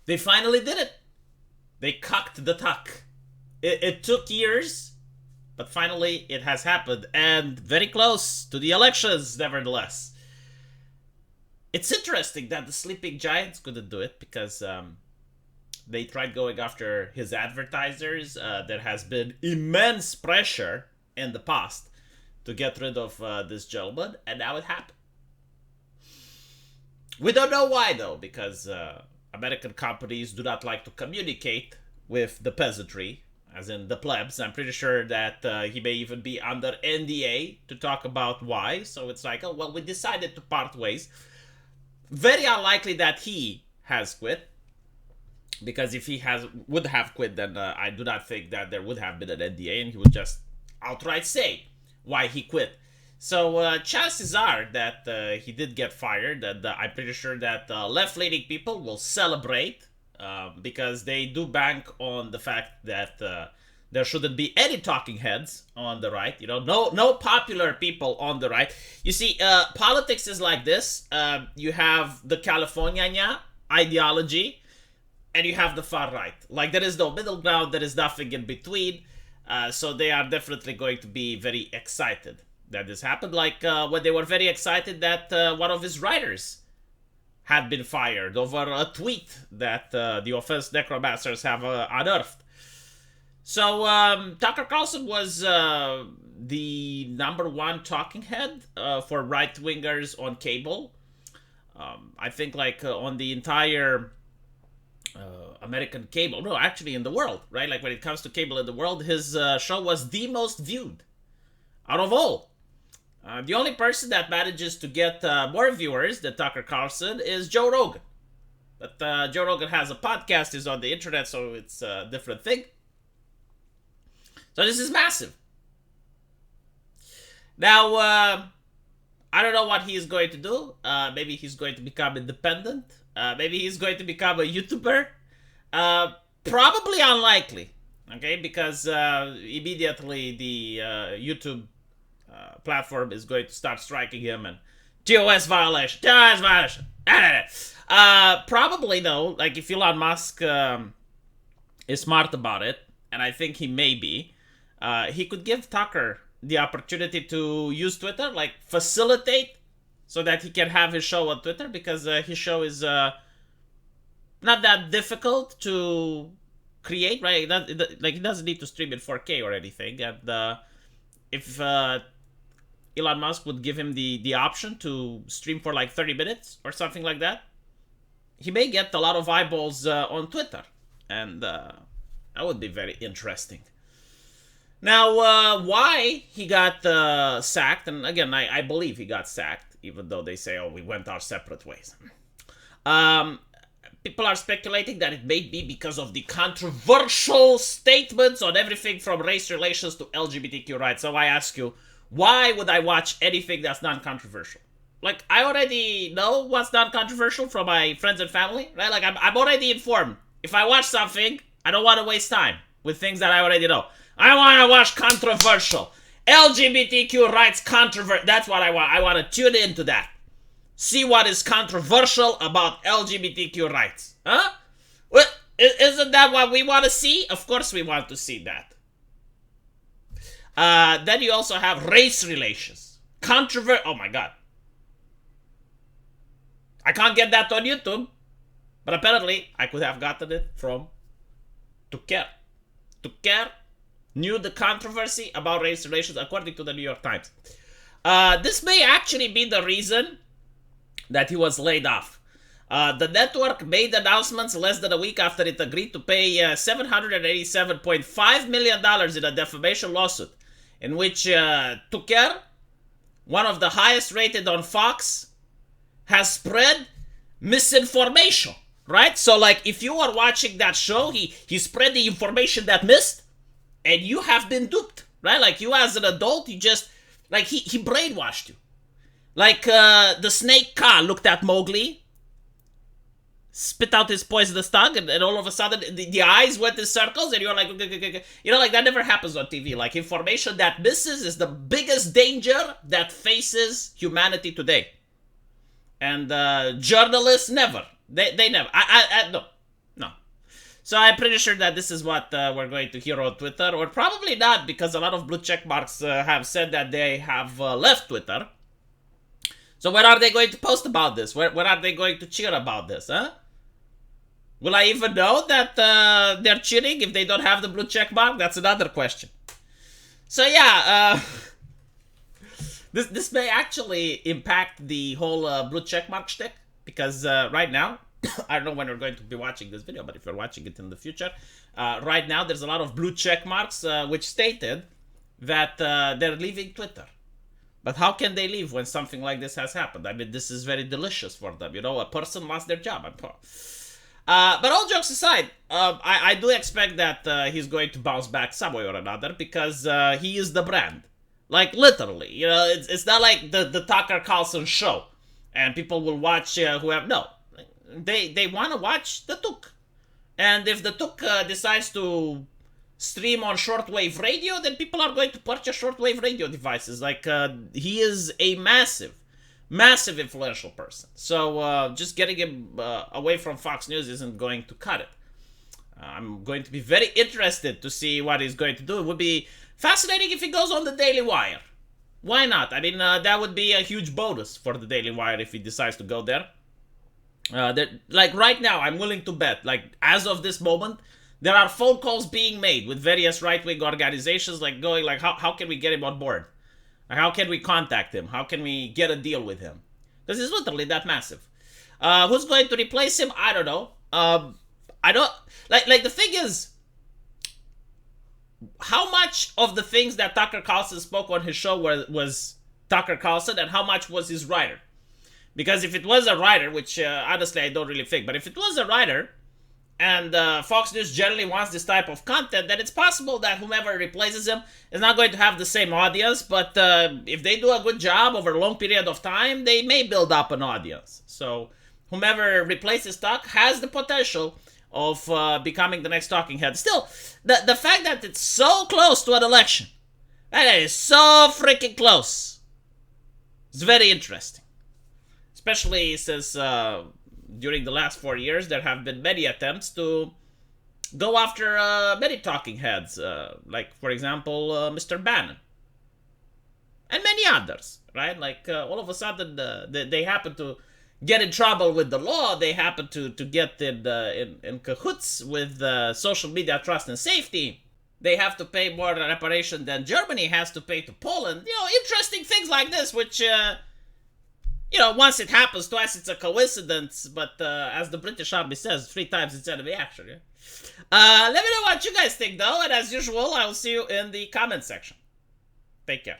They finally did it. They cucked the tuck. It took years, but finally it has happened, and very close to the elections, nevertheless. It's interesting that the Sleeping Giants couldn't do it because they tried going after his advertisers. There has been immense pressure in the past to get rid of this gentleman, and now it happened. We don't know why, though, because American companies do not like to communicate with the peasantry, as in the plebs. I'm pretty sure that he may even be under NDA to talk about why. So it's like, oh, well, we decided to part ways. Very unlikely that he has quit. Because if he would have quit, then I do not think that there would have been an NDA, and he would just outright say why he quit. So chances are that he did get fired, and I'm pretty sure that left-leaning people will celebrate because they do bank on the fact that there shouldn't be any talking heads on the right. You know, no popular people on the right. You see, politics is like this. You have the California ideology, and you have the far right. Like, there is no middle ground. There is nothing in between. So they are definitely going to be very excited that this happened. Like when they were very excited that one of his writers had been fired over a tweet that the offense necromancers have unearthed. So Tucker Carlson was the number one talking head for right-wingers on cable. I think like on the entire American cable, no, actually in the world, right? Like when it comes to cable in the world, his show was the most viewed out of all. The only person that manages to get more viewers than Tucker Carlson is Joe Rogan. But Joe Rogan has a podcast, is on the internet, so it's a different thing. So this is massive. Now, I don't know what he's going to do. Maybe he's going to become independent. Maybe he's going to become a YouTuber. Probably unlikely. Okay, because immediately the YouTube platform is going to start striking him and TOS violation. Probably though, like if Elon Musk is smart about it, and I think he may be, he could give Tucker the opportunity to use Twitter, like facilitate, so that he can have his show on Twitter, because his show is not that difficult to create, right? Like he doesn't need to stream in 4K or anything, and if Elon Musk would give him the option to stream for like 30 minutes or something like that, he may get a lot of eyeballs on Twitter, and that would be very interesting. Now, why he got sacked, and again, I believe he got sacked, even though they say, oh, we went our separate ways. People are speculating that it may be because of the controversial statements on everything from race relations to LGBTQ rights. So I ask you, why would I watch anything that's non-controversial? Like, I already know what's non-controversial from my friends and family, right? Like, I'm already informed. If I watch something, I don't want to waste time with things that I already know. I want to watch controversial. LGBTQ rights controversy. That's what I want. I want to tune into that. See what is controversial about LGBTQ rights. Huh? Well, isn't that what we want to see? Of course we want to see that. Then you also have race relations. Oh my god. I can't get that on YouTube. But apparently, I could have gotten it from Tucker. Tucker knew the controversy about race relations, according to the New York Times. This may actually be the reason that he was laid off. The network made announcements less than a week after it agreed to pay $787.5 million in a defamation lawsuit, in which Tucker, one of the highest rated on Fox, has spread misinformation, right? So, like, if you are watching that show, he spread the information that missed, and you have been duped, right? Like, you as an adult, you just, like, he brainwashed you. Like, the snake Ka looked at Mowgli, spit out his poisonous tongue, and all of a sudden, the eyes went in circles, and you're like, you know, like, that never happens on TV. Like, information that misses is the biggest danger that faces humanity today. And journalists never. They never. No. So I'm pretty sure that this is what we're going to hear on Twitter, or probably not, because a lot of blue check marks have said that they have left Twitter. So where are they going to post about this? Where are they going to cheer about this, huh? Will I even know that they're cheering if they don't have the blue check mark? That's another question. So yeah, this may actually impact the whole blue check mark shtick, because right now, I don't know when you're going to be watching this video, but if you're watching it in the future, right now there's a lot of blue check marks which stated that they're leaving Twitter. But how can they leave when something like this has happened? I mean, this is very delicious for them. You know, a person lost their job. But all jokes aside, I do expect that he's going to bounce back some way or another, because he is the brand. Like, literally. You know, it's not like the Tucker Carlson show. And people will watch who have... No. They want to watch the Tuk. And if the Tuk decides to stream on shortwave radio, then people are going to purchase shortwave radio devices. Like, he is a massive influential person. So just getting him away from Fox News isn't going to cut it. I'm going to be very interested to see what he's going to do. It would be fascinating if he goes on the Daily Wire. Why not? I mean, that would be a huge bonus for the Daily Wire if he decides to go there. Like right now, I'm willing to bet, like as of this moment, there are phone calls being made with various right-wing organizations, like going like, how can we get him on board? How can we contact him? How can we get a deal with him? Because he's literally that massive. Who's going to replace him? I don't know. I don't... Like the thing is, how much of the things that Tucker Carlson spoke on his show was Tucker Carlson, and how much was his writer? Because if it was a writer, which honestly I don't really think, but if it was a writer, and Fox News generally wants this type of content, then it's possible that whomever replaces him is not going to have the same audience, but if they do a good job over a long period of time, they may build up an audience. So whomever replaces Tuck has the potential of becoming the next talking head. Still, the fact that it's so close to an election, that is so freaking close, it's very interesting. Especially since during the last 4 years, there have been many attempts to go after many talking heads, like, for example, Mr. Bannon. And many others, right? Like, all of a sudden, they happen to get in trouble with the law. They happen to get in cahoots with social media trust and safety. They have to pay more reparation than Germany has to pay to Poland. You know, interesting things like this, which... you know, once it happens, twice it's a coincidence, but as the British Army says, 3 times it's enemy action, yeah? Let me know what you guys think, though, and as usual, I will see you in the comment section. Take care.